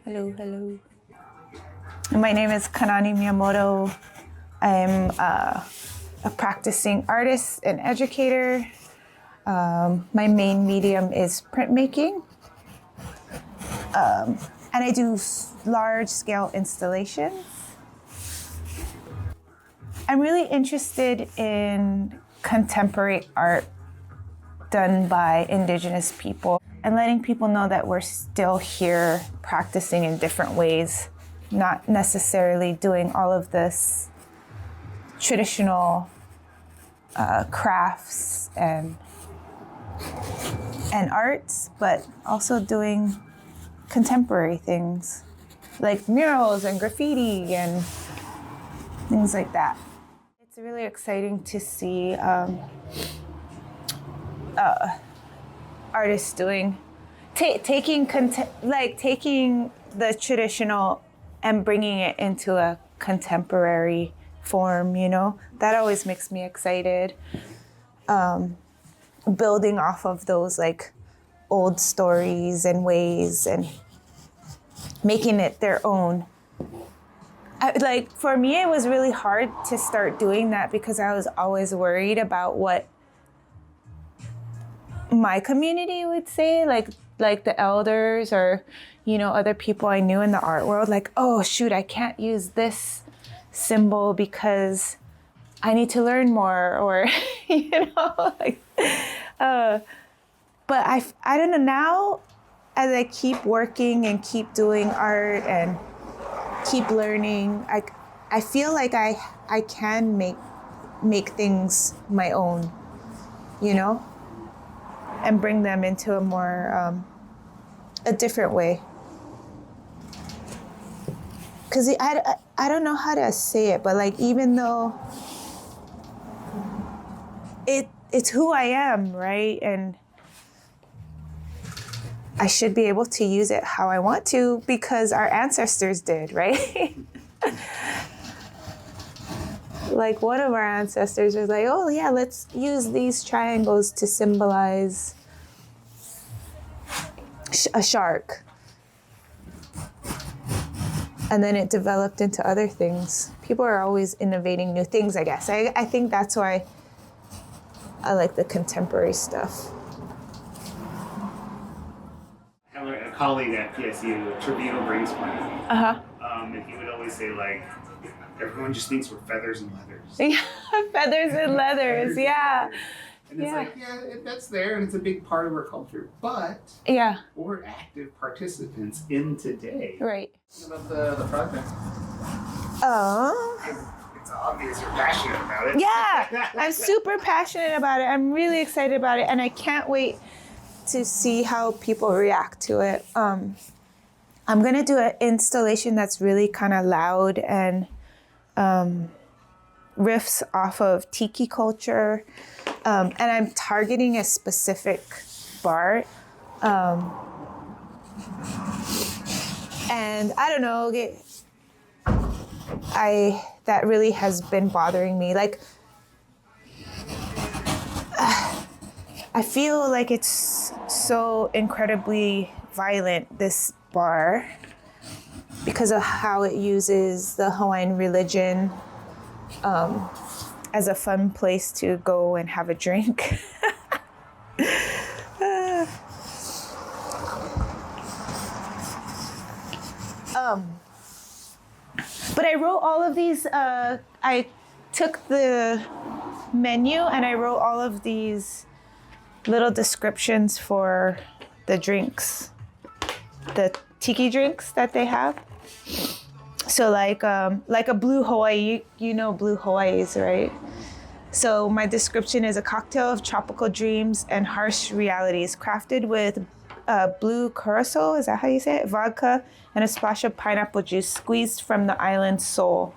Hello, hello. My name is Kanani Miyamoto. I'm a practicing artist and educator. My main medium is printmaking. And I do large-scale installations. I'm really interested in contemporary art done by Indigenous people and letting people know that we're still here practicing in different ways, not necessarily doing all of this traditional crafts and arts, but also doing contemporary things like murals and graffiti and things like that. It's really exciting to see artists taking the traditional and bringing it into a contemporary form, that always makes me excited. Building off of those like old stories and ways and making it their own. For me, it was really hard to start doing that because I was always worried about what my community would say, like the elders or, other people I knew in the art world, like, oh shoot, I can't use this symbol because I need to learn more, or, but I don't know, now as I keep working and keep doing art and keep learning, I feel like I can make things my own, and bring them into a more, a different way. Because I don't know how to say it, but even though it's who I am, right? And I should be able to use it how I want to because our ancestors did, right? Like one of our ancestors was like, oh yeah, let's use these triangles to symbolize a shark. And then it developed into other things. People are always innovating new things, I guess. I think that's why I like the contemporary stuff. I have a colleague at PSU, Trevino Brainstorm. And he would always say, everyone just thinks we're feathers and leathers. Yeah, feathers and leathers, yeah. And it's that's there, and it's a big part of our culture. But we're active participants in today. Right. About the project. It's obvious you're passionate about it. Yeah, I'm super passionate about it. I'm really excited about it, and I can't wait to see how people react to it. I'm gonna do an installation that's really kind of loud and riffs off of tiki culture, and I'm targeting a specific bar. And I don't know, that really has been bothering me. I feel like it's so incredibly violent, this bar, because of how it uses the Hawaiian religion as a fun place to go and have a drink. But I wrote all of these, I took the menu and I wrote all of these little descriptions for the drinks, the tiki drinks that they have. So like a blue Hawaii, blue Hawaiis, right? So my description is a cocktail of tropical dreams and harsh realities crafted with blue curacao, is that how you say it? Vodka and a splash of pineapple juice squeezed from the island's soul.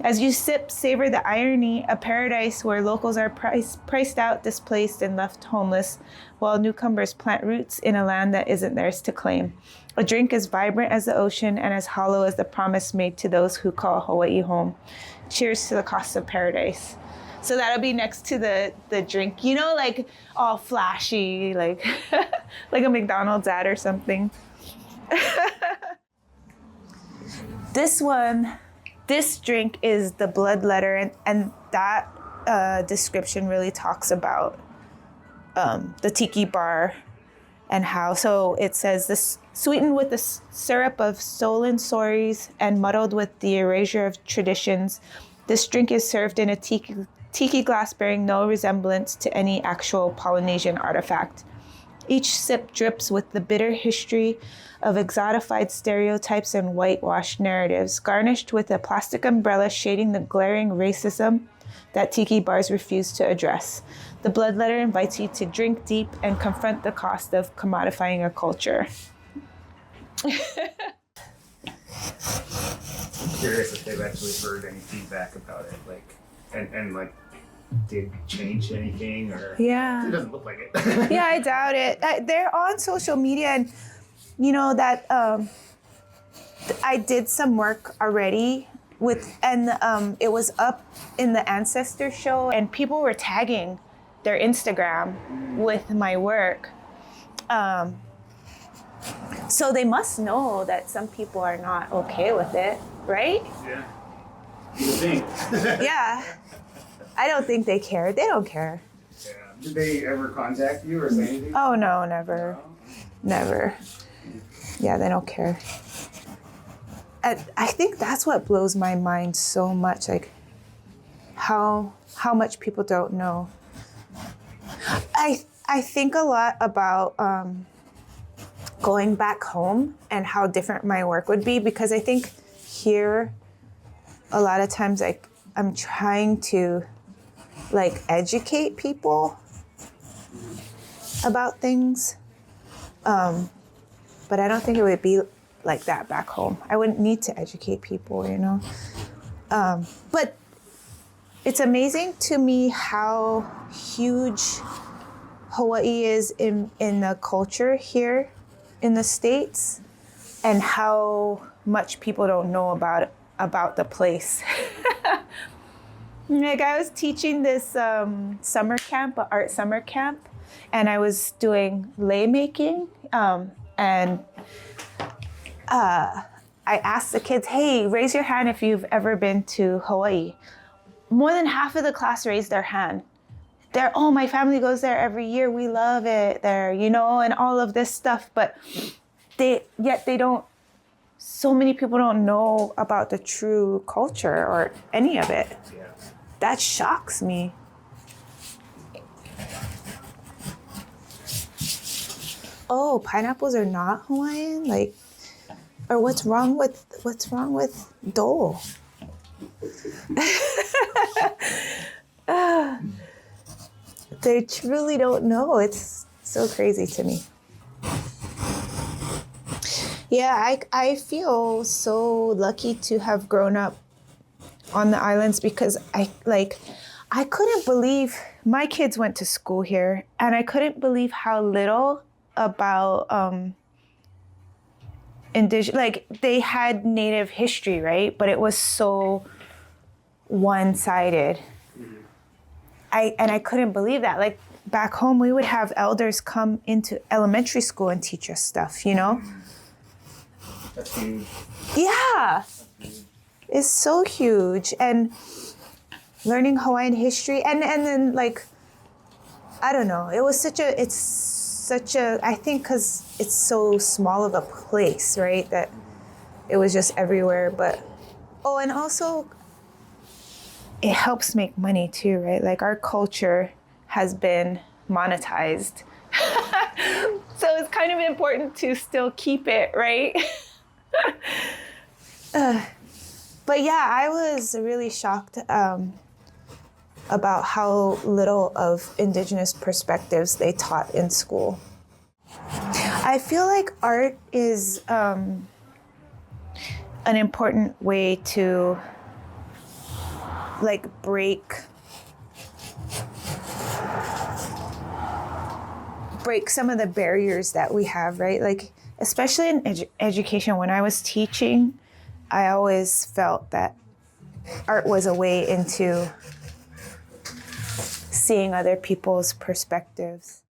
As you sip, savor the irony, a paradise where locals are priced out, displaced, and left homeless, while newcomers plant roots in a land that isn't theirs to claim. A drink as vibrant as the ocean and as hollow as the promise made to those who call Hawaii home. Cheers to the cost of paradise. So that'll be next to the drink, all flashy, like a McDonald's ad or something. This drink is the blood letter, and that description really talks about the tiki bar and how. So it says this sweetened with the syrup of stolen stories and muddled with the erasure of traditions. This drink is served in a tiki glass bearing no resemblance to any actual Polynesian artifact. Each sip drips with the bitter history of exotified stereotypes and whitewashed narratives, garnished with a plastic umbrella shading the glaring racism that tiki bars refuse to address. The blood letter invites you to drink deep and confront the cost of commodifying a culture. I'm curious if they've actually heard any feedback about it, like, and like, did change anything, or Yeah. it doesn't look like it. Yeah, I doubt it. They're on social media, and you know that I did some work already and it was up in the Ancestor show, and people were tagging their Instagram with my work. So they must know that some people are not okay with it, right? Yeah. You would think. Yeah. I don't think they care. They don't care. Yeah. Did they ever contact you or say anything? Oh, no, never. Never. Yeah, they don't care. I think that's what blows my mind so much, like how much people don't know. I think a lot about going back home and how different my work would be, because I think here a lot of times I'm trying to like educate people about things, but I don't think it would be like that back home. I wouldn't need to educate people, you know. But it's amazing to me how huge Hawaii is in the culture here in the States, and how much people don't know about the place. Like, I was teaching this summer camp, an art summer camp, and I was doing lei making, and I asked the kids, hey, raise your hand if you've ever been to Hawaii. More than half of the class raised their hand. They're, oh, my family goes there every year. We love it there, you know, and all of this stuff. But they don't, so many people don't know about the true culture or any of it. Yeah. That shocks me. Oh, pineapples are not Hawaiian? Like, or what's wrong with dole? They truly don't know. It's so crazy to me. Yeah, I feel so lucky to have grown up on the islands, because I couldn't believe, my kids went to school here, and I couldn't believe how little about indigenous, like, they had Native history, right? But it was so one-sided. I couldn't believe that. Like, back home, we would have elders come into elementary school and teach us stuff, you know? That's huge. Yeah. It's so huge. And learning Hawaiian history, and then, like, I don't know, it's such a, I think because it's so small of a place, right, that it was just everywhere. But, oh, and also it helps make money too, right? Like, our culture has been monetized. So it's kind of important to still keep it, right? But yeah, I was really shocked about how little of indigenous perspectives they taught in school. I feel like art is an important way to, like, break some of the barriers that we have, right? Like, especially in education, when I was teaching, I always felt that art was a way into seeing other people's perspectives.